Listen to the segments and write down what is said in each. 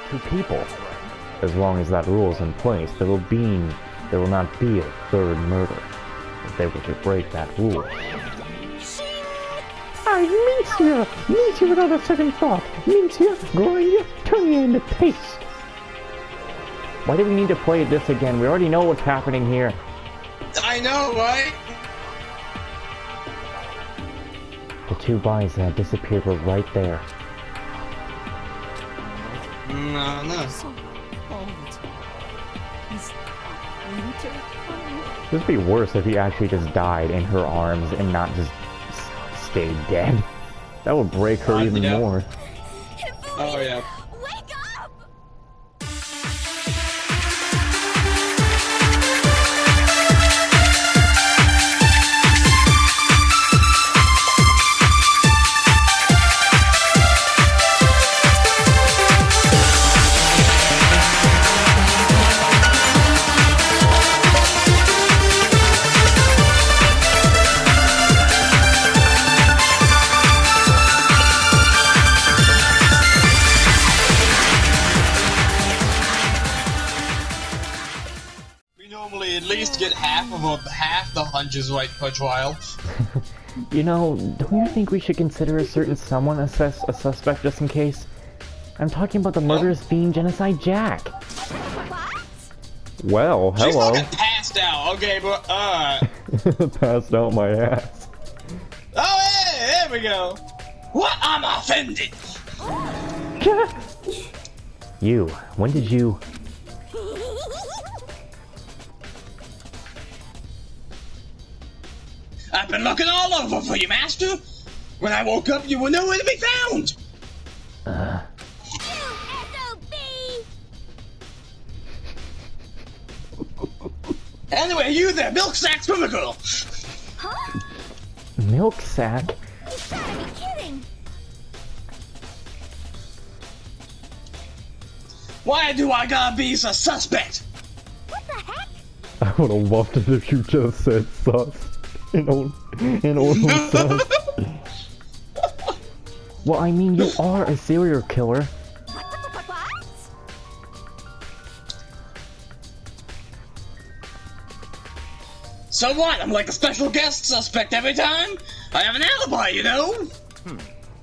two people. As long as that rule is in place, there will not be a third murder if they were to break that rule. I meet you without a second thought. Meet you, grind you, turn you into paste. Why do we need to play this again? We already know what's happening here. I know, right? The two bodies that had disappeared were right there. No. This would be worse if he actually just died in her arms and not just stayed dead. That would break her even more. Oh yeah. At least get half the hunches right per trial. You know, don't you think we should consider a certain someone a suspect just in case? I'm talking about the murderous fiend Genocide Jack. Well, hello. She's fucking passed out. Okay, but passed out my ass. Oh, hey, there we go. What? I'm offended. You, when did you... I've been looking all over for you, Master! When I woke up, you were nowhere to be found! Anyway, you there, milk sack swimmer girl! Huh? Milk sack? You gotta be kidding! Why do I gotta be a suspect? What the heck? I would have loved it if you just said sus. In old sus. Well, I mean, you are a serial killer. What? So what? I'm like a special guest suspect every time? I have an alibi, you know?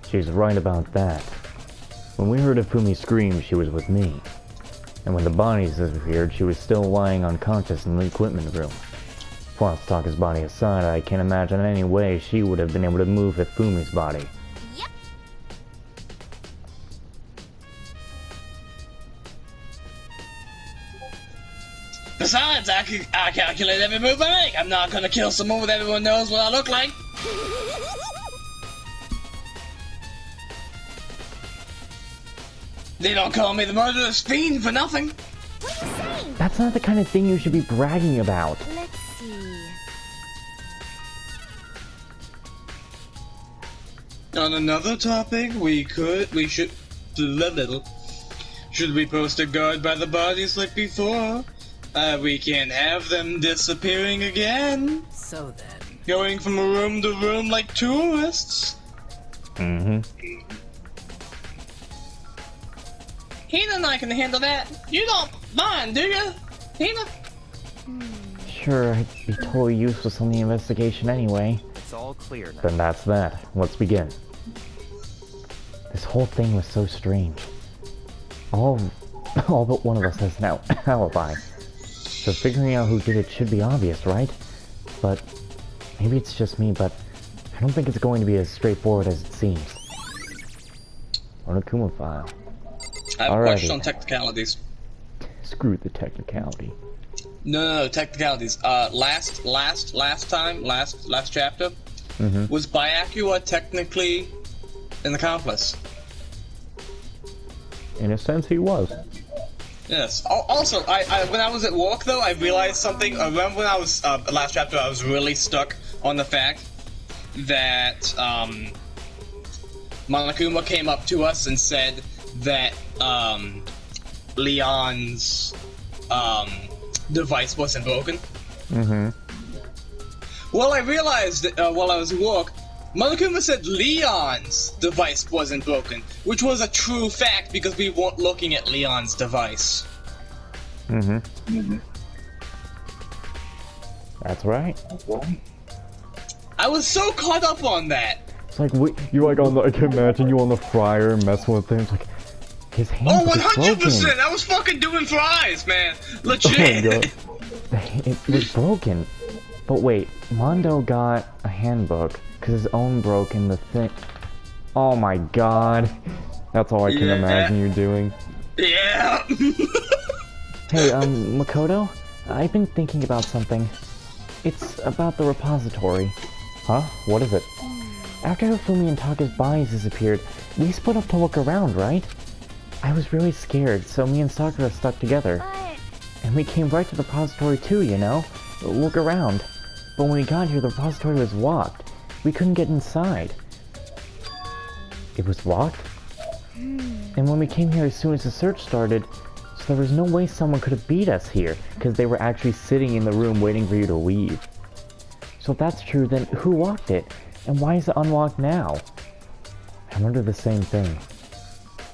She's right about that. When we heard Ifumi scream, she was with me. And when the bodies disappeared, she was still lying unconscious in the equipment room. Plus, talk his body aside, I can't imagine in any way she would have been able to move Ifumi's body. Yep. Besides, I calculate every move I make. I'm not gonna kill someone with everyone knows what I look like. They don't call me the murderous fiend for nothing. What are you saying? That's not the kind of thing you should be bragging about. Let's see. On another topic, should we post a guard by the bodies like before? We can't have them disappearing again. So then... Going from room to room like tourists. Mm-hmm. Hina and I can handle that. You don't mind, do you? Hina? Sure, I'd be totally useless on the investigation anyway. It's all clear now. Then that's that. Let's begin. This whole thing was so strange. All but one of us has an alibi. So figuring out who did it should be obvious, right? But maybe it's just me, but I don't think it's going to be as straightforward as it seems. Onokuma file. I have a Alrighty. question on technicalities. Screw the technicality. No, technicalities. Last chapter, was Byakuya technically an accomplice? In a sense, he was. Yes. Also, I when I was at work though, I realized something. I remember when I was last chapter, I was really stuck on the fact that Monokuma came up to us and said that Leon's device wasn't broken. Well, I realized that while I was at work Monokuma said Leon's device wasn't broken, which was a true fact because we weren't looking at Leon's device. That's right. I was so caught up on that. It's like, you're like on the, I can imagine you on the fryer messing with things, like, his hand Oh, was broken. 100%! I was fucking doing fries, man! Oh Legit! my god. It was broken. But wait, Mondo got a handbook, because his own broke in the thing. Oh my god. That's all I can imagine you doing. Yeah! Hey, Makoto? I've been thinking about something. It's about the repository. Huh? What is it? After Hifumi and Taka's bodies disappeared, we split up to look around, right? I was really scared, so me and Sakura stuck together. But And we came right to the repository too, you know? Look around. But when we got here, the repository was locked. We couldn't get inside. It was locked? And when we came here as soon as the search started, so there was no way someone could have beat us here, because they were actually sitting in the room waiting for you to leave. So if that's true, then who locked it? And why is it unlocked now? I wonder the same thing.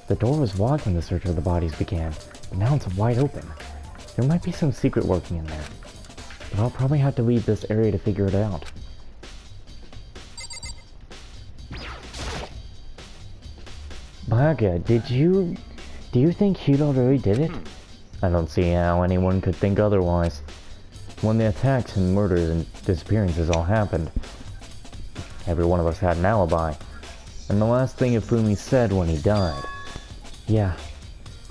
The door was locked when the search of the bodies began, but now it's wide open. There might be some secret lurking in there. But I'll probably have to leave this area to figure it out. Baga, do you think Hiro really did it? I don't see how anyone could think otherwise. When the attacks and murders and disappearances all happened, every one of us had an alibi. And the last thing Ifumi said when he died. Yeah,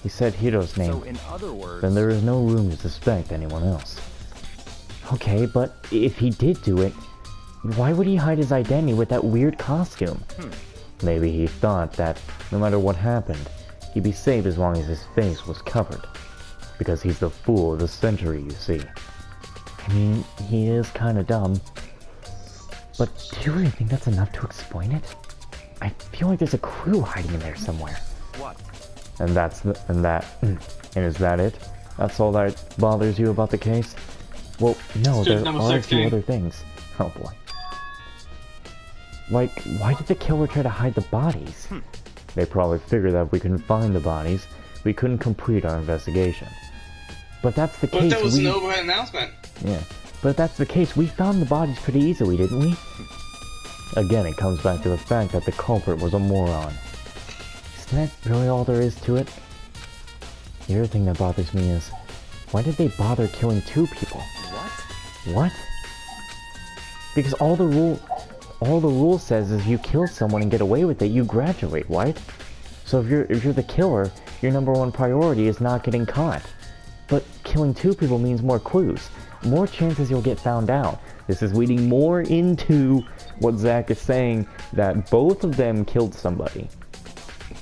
he said Hiro's name. So in other words, Then there is no room to suspect anyone else. Okay, but if he did do it, why would he hide his identity with that weird costume? Maybe he thought that no matter what happened, he'd be safe as long as his face was covered. Because he's the fool of the century, you see. I mean, he is kinda dumb. But do you really think that's enough to explain it? I feel like there's a clue hiding in there somewhere. what? And and is that it? That's all that bothers you about the case? Well, no, there Student number are a few 16. other things. Oh boy. Like, why did the killer try to hide the bodies? They probably figured that if we couldn't find the bodies, we couldn't complete our investigation. But that's the But case. there was an overhead announcement. Yeah, but if that's the case, we found the bodies pretty easily, didn't we? Again, it comes back to the fact that the culprit was a moron. Isn't that really all there is to it? The other thing that bothers me is, why did they bother killing 2 people? What? What? Because all the rule says is you kill someone and get away with it, you graduate, right? So if you're the killer, your number 1 priority is not getting caught. But killing 2 people means more clues, more chances you'll get found out. This is leading more into what Zach is saying, that both of them killed somebody.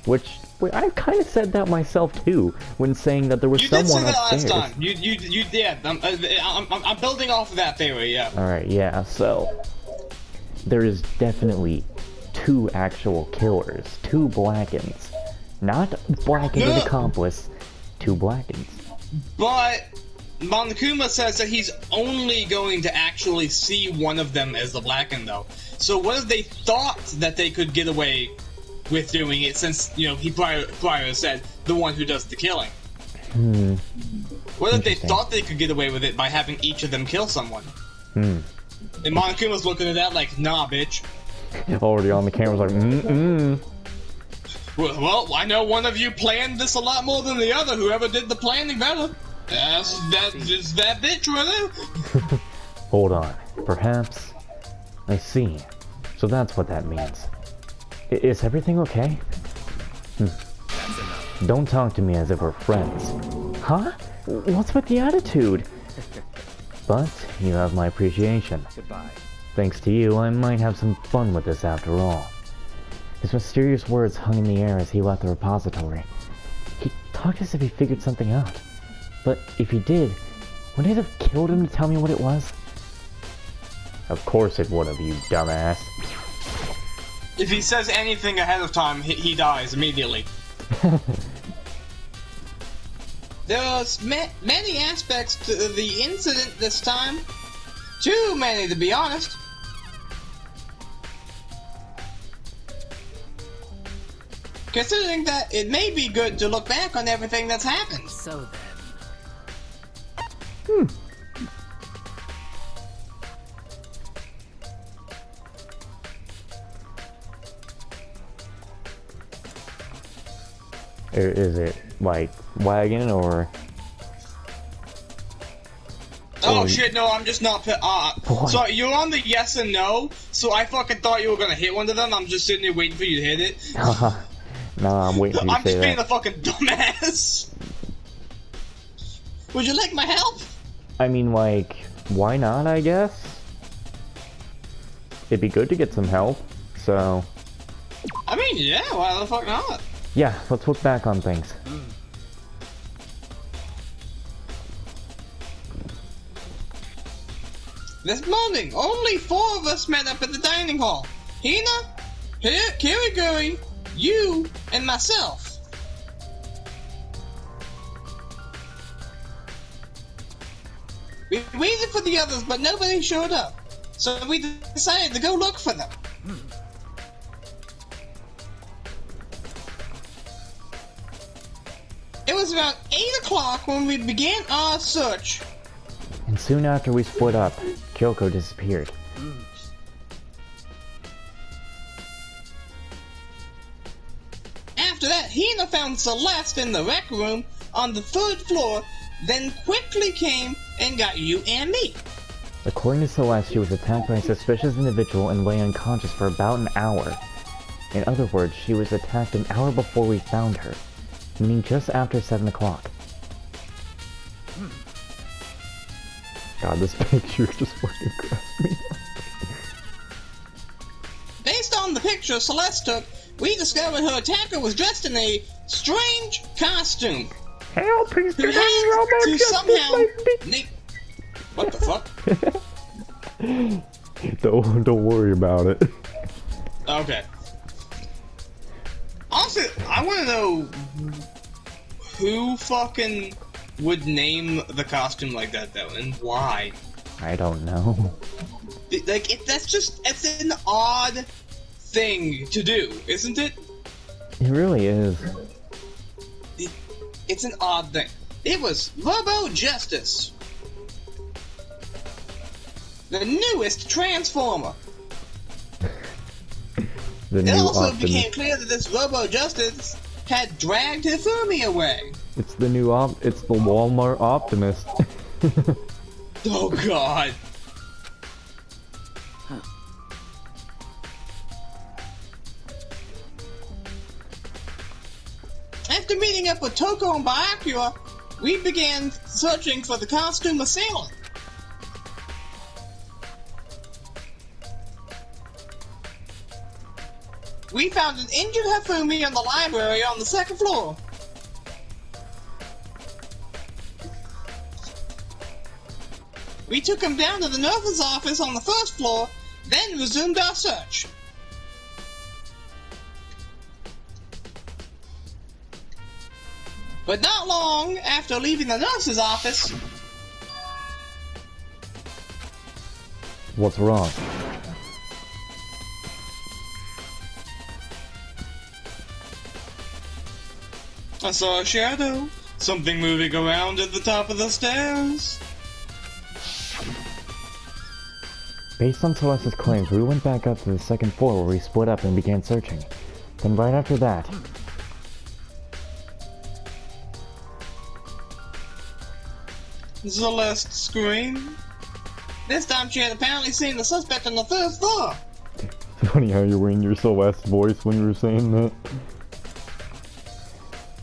Which, I kind of said that myself too, when saying that there was You did say someone that upstairs. last time. You did. I'm building off of that theory, yeah. Alright, yeah, so there is definitely 2 actual killers, 2 Blackens. Not Blacken an No. accomplice, 2 Blackens. But Monokuma says that he's only going to actually see one of them as the Blacken, though. So what if they thought that they could get away with doing it, since, you know, he prior said the one who does the killing? What if they Interesting. thought they could get away with it by having each of them kill someone? And Monokuma's looking at that like, nah, bitch. Already on the camera's like, Well, I know one of you planned this a lot more than the other. Whoever did the planning better. That's that bitch right there. Hold on. Perhaps. I see. So that's what that means. Is everything okay? That's enough. Don't talk to me as if we're friends. Huh? What's with the attitude? But you have my appreciation. Goodbye. Thanks to you, I might have some fun with this after all. His mysterious words hung in the air as he left the repository. He talked as if he figured something out. But if he did, wouldn't it have killed him to tell me what it was? Of course it would have, you dumbass. If he says anything ahead of time, he dies immediately. There are many aspects to the incident this time. Too many, to be honest. considering that it may be good to look back on everything that's happened. So then. Is it like wagon or? Oh Oh, shit, no, I'm just not. What? So you're on the yes and no, so I fucking thought you were gonna hit one of them. I'm just sitting there waiting for you to hit it. Nah, I'm waiting for you to I'm say just being that. a fucking dumbass. Would you like my help? I mean, like, why not, I guess? It'd be good to get some help, so... I mean, yeah, why the fuck not? Yeah, let's look back on things. This morning, only 4 of us met up at the dining hall. Hina, Kiriguri, you, and myself. We waited for the others, but nobody showed up. So we decided to go look for them. It was around 8 o'clock when we began our search. And soon after we split up, Kyoko disappeared. After that, Hina found Celeste in the rec room on the 3rd floor, then quickly came and got you and me. According to Celeste, she was attacked by a suspicious individual and lay unconscious for about an hour. In other words, she was attacked an hour before we found her, meaning just after 7 o'clock. God, this picture just fucking cracks me up. Based on the picture Celeste took, we discovered her attacker was dressed in a strange costume. Help, he's Who had to somehow what the fuck? Don't worry about it. Okay. Also, I want to know who fucking would name the costume like that, though, and why. I don't know. Like, it's an odd thing to do, isn't it? It really is. It's an odd thing. It was Robo Justice, the newest Transformer. The It new also Optimus. became clear that this Robo Justice had dragged Hifumi away. It's the new it's the Walmart Optimus. Oh god. After meeting up with Toko and Byakuya, we began searching for the costume assailant. We found an injured Hifumi in the library on the 2nd floor. We took him down to the nurse's office on the 1st floor, then resumed our search. But not long after leaving the nurse's office, What's wrong? I saw a shadow. Something moving around at the top of the stairs. Based on Celeste's claims, we went back up to the 2nd floor where we split up and began searching. Then right after that, Celeste screamed. This time she had apparently seen the suspect on the 3rd floor. it's funny how you're wearing your Celeste voice when you were saying that.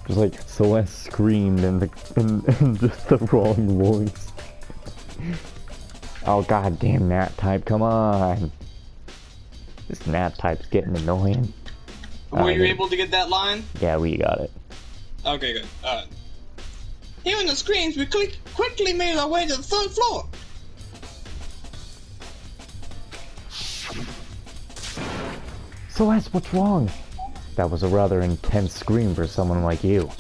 Just like Celeste screamed in just the wrong voice. Oh goddamn Nat type, come on. This Nat type's getting annoying. Were you Alright. able to get that line? Yeah, we got it. Okay, good. Alright. Hearing the screams, we quickly made our way to the 3rd floor. Celeste, what's wrong? That was a rather intense scream for someone like you.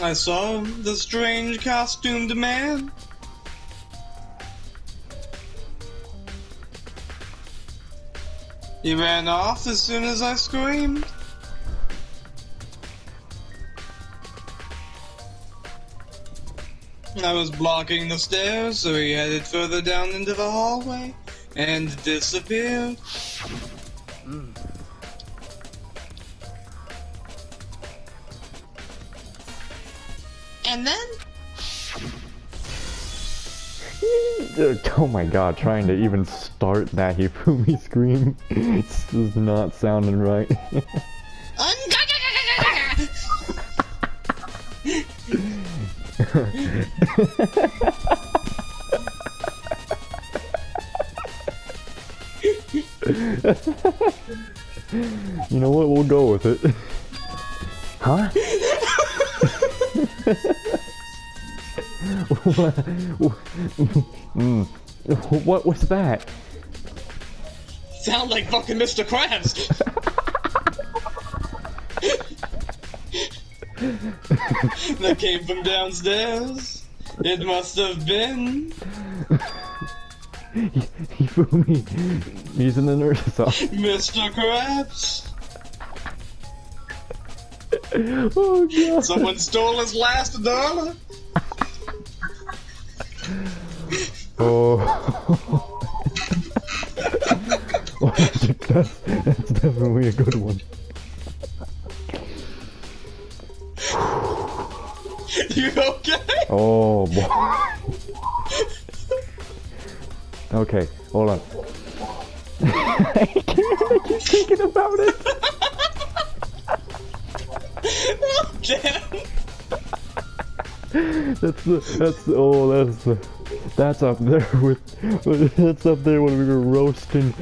I saw the strange costumed man. He ran off as soon as I screamed. I was blocking the stairs, so he headed further down into the hallway and disappeared. And then Oh my god, trying to even start that Hifumi scream. It's just not sounding right. You know what? We'll go with it. Huh? What was that? sound like fucking Mr. Krabs. That came from downstairs. It must have been. He fooled me. He's in the nurse's office. Mr. Krabs. Oh god. Someone stole his last dollar. Oh. Oh, that's definitely a good one. You okay? Oh boy. Okay, hold on. I keep thinking about it. Oh, damn. That's up there when we were roasting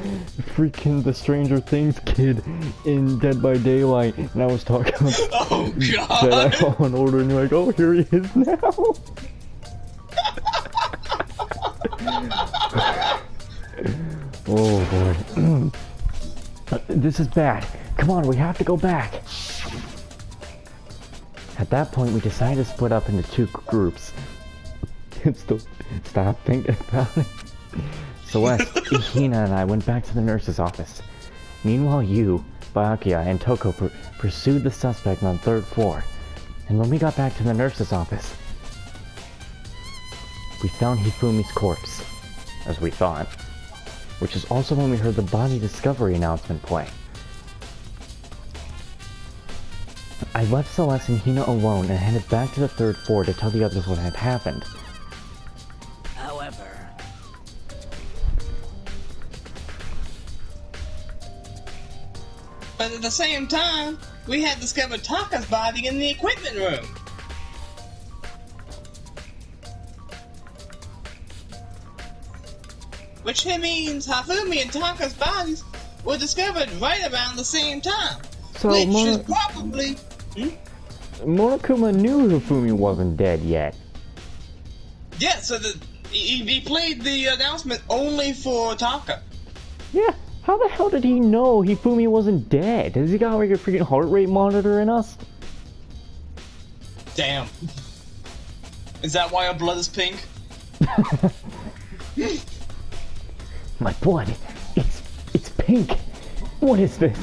freaking the Stranger Things kid in Dead by Daylight, and I was talking about Oh god. Jedi Fallen Order, and you're like, oh, here he is now. Oh boy. This is bad. Come on, we have to go back. At that point, we decided to split up into two groups. Stop thinking about it. Celeste, Hina, and I went back to the nurse's office. Meanwhile, you, Byakuya, and Toko pursued the suspect on the third floor. And when we got back to the nurse's office, we found Hifumi's corpse, as we thought, which is also when we heard the body discovery announcement play. I left Celeste and Hina alone and headed back to the third floor to tell the others what had happened. However, But at the same time, we had discovered Taka's body in the equipment room. Which means Hifumi and Taka's bodies were discovered right around the same time. So which is probably... Monokuma knew Hifumi wasn't dead yet. Yeah, so he played the announcement only for Taka. Yeah, how the hell did he know Hifumi wasn't dead? Has he got like a freaking heart rate monitor in us? Damn. Is that why our blood is pink? My blood, it's pink. What is this?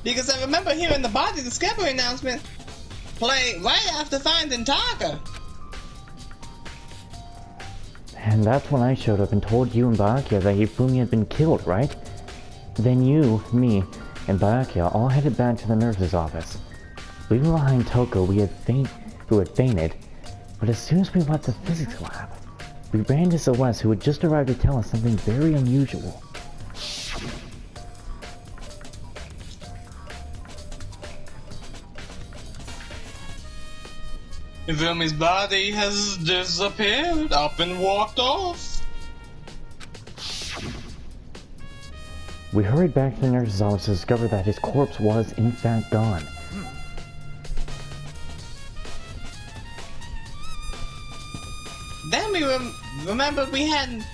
Because I remember hearing the body discovery announcement play right after finding Taka. And that's when I showed up and told you and Byakuya that Hifumi had been killed, right? Then you, me, and Byakuya all headed back to the nurse's office, leaving behind Toko who had fainted. But as soon as we left the physics lab, we ran to Celeste, who had just arrived to tell us something very unusual. Hifumi's body has disappeared, up and walked off. We hurried back to the nurse's office to discover that his corpse was, in fact, gone. Then we remembered we hadn't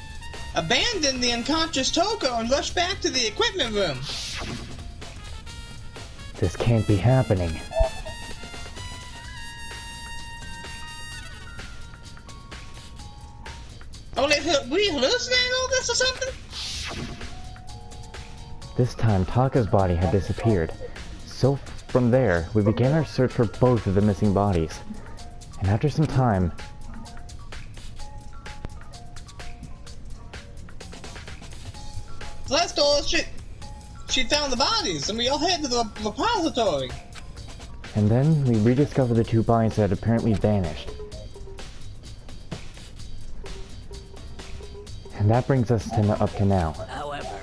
abandoned the unconscious Toko and rushed back to the equipment room. This can't be happening. Only we hallucinating all this or something? This time, Taka's body had disappeared. So from there, we began our search for both of the missing bodies. And after some time... Last door, she found the bodies, and we all headed to the repository. And then we rediscovered the two bodies that had apparently vanished. And that brings us to up to now. However,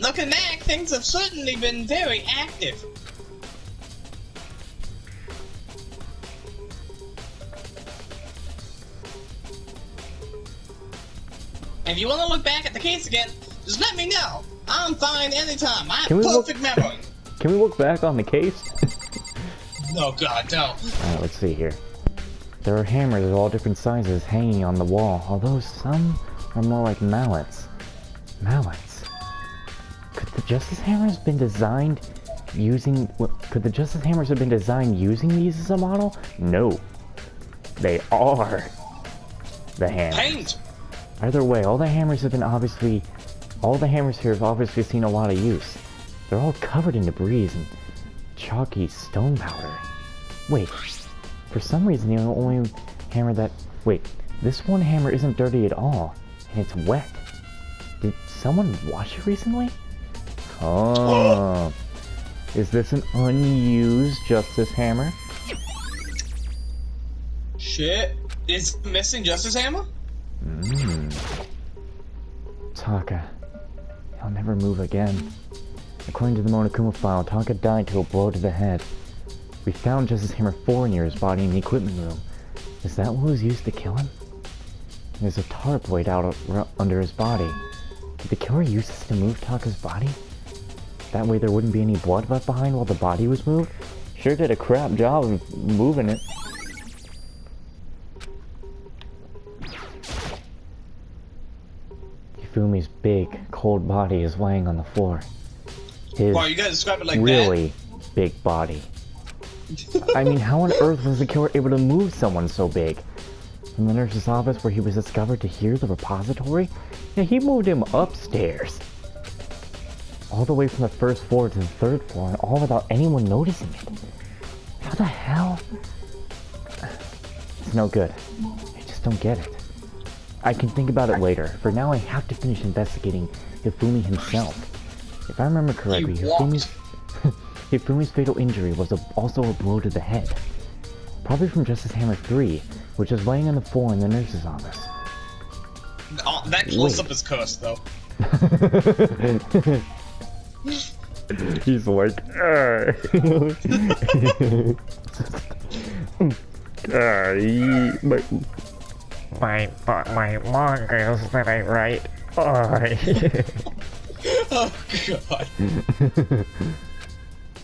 Looking back, things have certainly been very active. If you want to look back at the case again, just let me know. I'm fine anytime. I have perfect memory. Can we look back on the case? Oh god, no. Alright, let's see here. There are hammers of all different sizes hanging on the wall, although some are more like mallets. Mallets? Could the Justice Hammers have been designed using... Could the Justice Hammers have been designed using these as a model? No. They are the hammers. Paint! Either way, all the hammers here have obviously seen a lot of use. They're all covered in debris and chalky stone powder. Wait, for some reason the only hammer that... Wait, this one hammer isn't dirty at all, and it's wet. Did someone wash it recently? Oh, is this an unused Justice Hammer? Shit. Is missing Justice Hammer? Taka. He'll never move again. According to the Monokuma file, Taka died to a blow to the head. We found Justice Hammer 4 near his body in the equipment room. Is that what was used to kill him? There's a tarp laid out under his body. Did the killer use this to move Taka's body? That way there wouldn't be any blood left behind while the body was moved? Sure did a crap job of moving it. Fumi's big, cold body is laying on the floor. His Wow, you gotta describe it like really big body. I mean, how on earth was the killer able to move someone so big? From the nurse's office where he was discovered to here, the repository? Yeah, he moved him upstairs. All the way from the first floor to the third floor, and all without anyone noticing it. How the hell? It's no good. I just don't get it. I can think about it later. For now, I have to finish investigating Hifumi himself. If I remember correctly, Hifumi's fatal injury was also a blow to the head. Probably from Justice Hammer 3, which was laying on the floor in the nurse's office. Oh, that close-up is cursed, though. He's like, my mangas that I write. Oh god.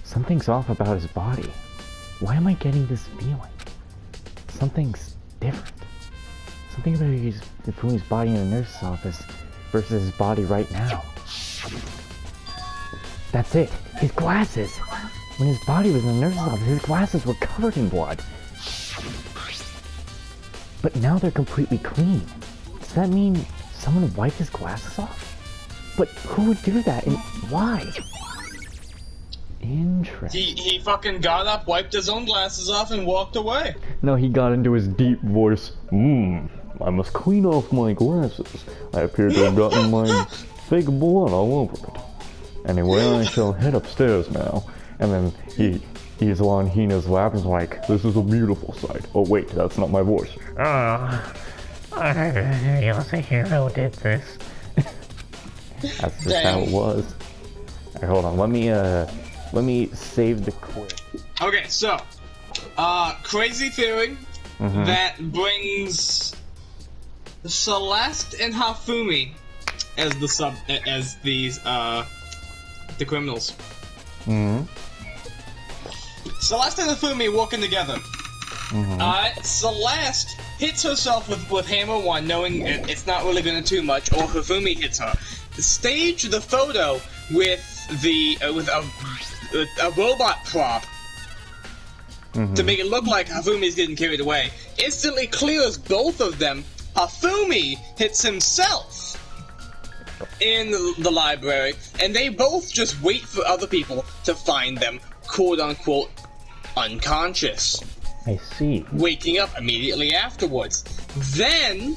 Something's off about his body. Why am I getting this feeling? Something's different. Something about Hifumi's body in the nurse's office versus his body right now. That's it. His glasses. When his body was in the nurse's office, his glasses were covered in blood. But now they're completely clean. Does that mean someone wiped his glasses off? But who would do that and why? Interesting. He fucking got up, wiped his own glasses off, and walked away. No, he got into his deep voice. I must clean off my glasses. I appear to have gotten my fake blood all over it. Anyway, I shall head upstairs now. And then he's on Hina's lap and is like, this is a beautiful sight. Oh wait, that's not my voice. Yoshihiro did this. That's just how it was. Alright, hold on, let me save the clip. Okay, so, crazy theory that brings Celeste and Hifumi as the criminals. Celeste and Hifumi walking together. Celeste hits herself with Hammer 1, knowing it's not really gonna do much, or Hifumi hits her. Stage the photo with a robot prop to make it look like Hifumi's getting carried away. Instantly clears both of them Hafumi hits himself in the library, and they both just wait for other people to find them, quote-unquote, unconscious. I see. Waking up immediately afterwards. Then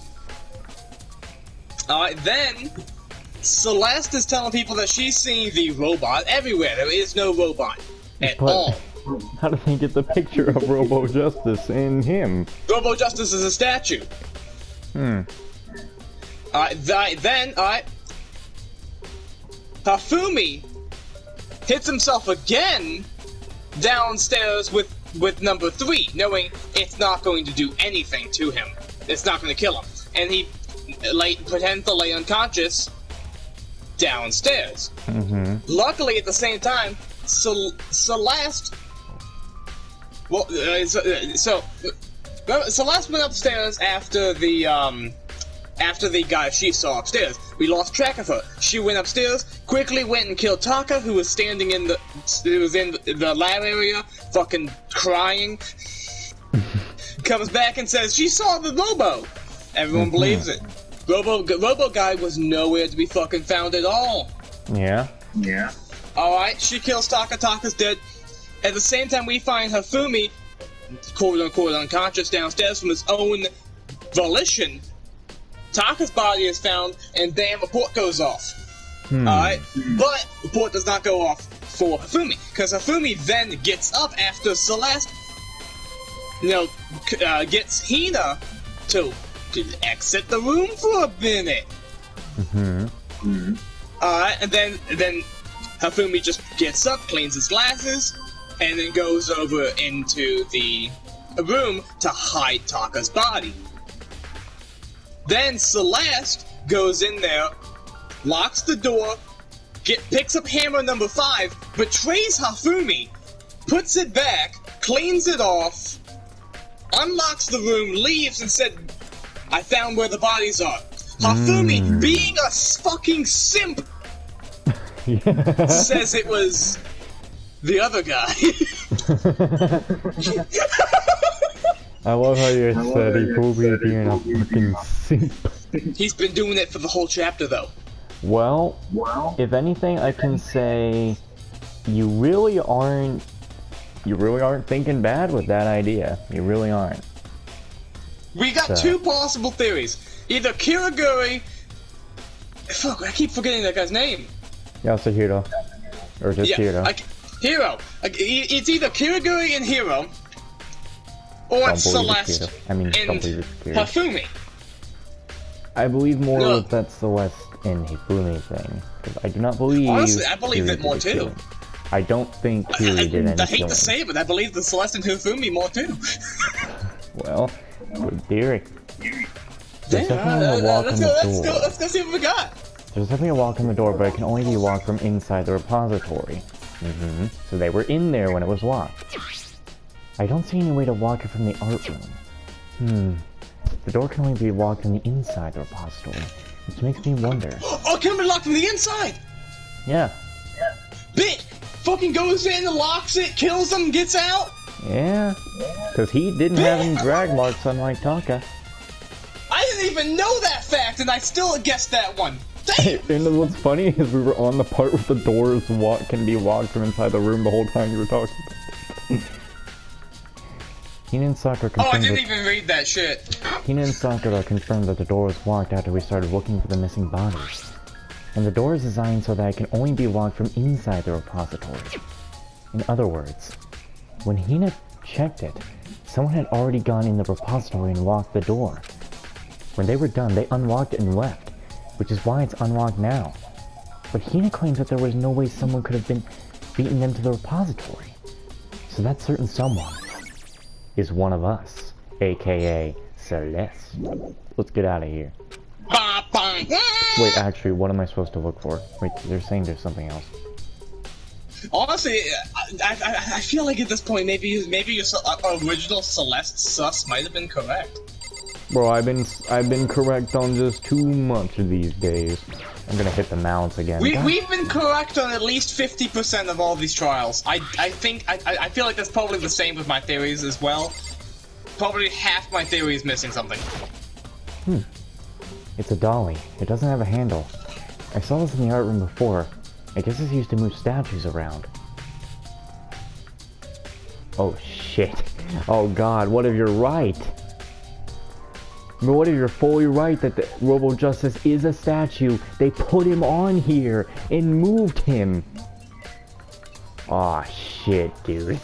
Celeste is telling people that she's seeing the robot everywhere. There is no robot at But all. how did they get the picture of Robo Justice in him? Robo Justice is a statue. Hmm. Then Hafumi hits himself again downstairs with number 3, knowing it's not going to do anything to him. It's not going to kill him. And he pretends to lay unconscious downstairs. Mm-hmm. Luckily, at the same time, Celeste... Well, Celeste went upstairs after the guy she saw upstairs. We lost track of her. She went upstairs, quickly went and killed Taka, who was standing in the lab area, fucking crying. Comes back and says she saw the Robo. Everyone believes it. Robo guy was nowhere to be fucking found at all. Yeah. Alright, she kills Taka. Taka's dead. At the same time, we find Hafumi, quote-unquote, unconscious downstairs from his own volition. Taka's body is found, and damn, report goes off. Alright? But report does not go off for Hafumi, because Hafumi then gets up after Celeste, gets Hina to exit the room for a minute. Alright, and then Hafumi just gets up, cleans his glasses, and then goes over into the room to hide Taka's body. Then Celeste goes in there, locks the door, picks up hammer number 5, betrays Hafumi, puts it back, cleans it off, unlocks the room, leaves, and said, I found where the bodies are. Hafumi, being a fucking simp, says it was the other guy. I love how you said he probably being a fucking simp. He's been doing it for the whole chapter, though. Well, if anything, I can say you really aren't thinking bad with that idea. You really aren't. We got two possible theories. Either Kiriguri... Fuck, I keep forgetting that guy's name. Yasuhiro. Or just Hiro. Hiro. It's either Kiriguri and Hiro, or it's Celeste and Hafumi. I believe more of that Celeste and Hifumi thing. Because I do not believe... Honestly, I believe that more too. I don't think Kiri did anything. I hate to say it, but I believe the Celeste and Hifumi more too. Well, good theory. Let's go see what we got. There's definitely a walk in the door, but it can only be walked from inside the repository. So they were in there when it was locked. I don't see any way to walk it from the art room. The door can only be walked from the inside the repository, which makes me wonder. Oh, it can be locked from the inside! Yeah. Bitch! Fucking goes in, locks it, kills him, gets out! Yeah. Because he didn't have any drag marks unlike Taka. I didn't even know that fact, and I still guessed that one. And what's funny is we were on the part where the doors can be walked from inside the room the whole time you were talking. Hina and Sakura confirmed I didn't even read that shit. Hina and Sakura confirmed that the door was locked after we started looking for the missing bodies. And the door is designed so that it can only be locked from inside the repository. In other words, when Hina checked it, someone had already gone in the repository and locked the door. When they were done, they unlocked it and left, which is why it's unlocked now. But Hina claims that there was no way someone could have been beaten them to the repository. So that certain someone is one of us, aka Celeste. Let's get out of here. Wait, actually, what am I supposed to look for? Wait, they're saying there's something else. Honestly, I feel like at this point, maybe your original Celeste sus might have been correct. Bro, I've been correct on just too much these days. I'm gonna hit the mounts again. We've been correct on at least 50% of all these trials. I feel like that's probably the same with my theories as well. Probably half my theory is missing something. It's a dolly. It doesn't have a handle. I saw this in the art room before. I guess it's used to move statues around. Oh shit. Oh god, what if you're right? But what if you're fully right that the Robo Justice is a statue? They put him on here and moved him. Aw shit, dude.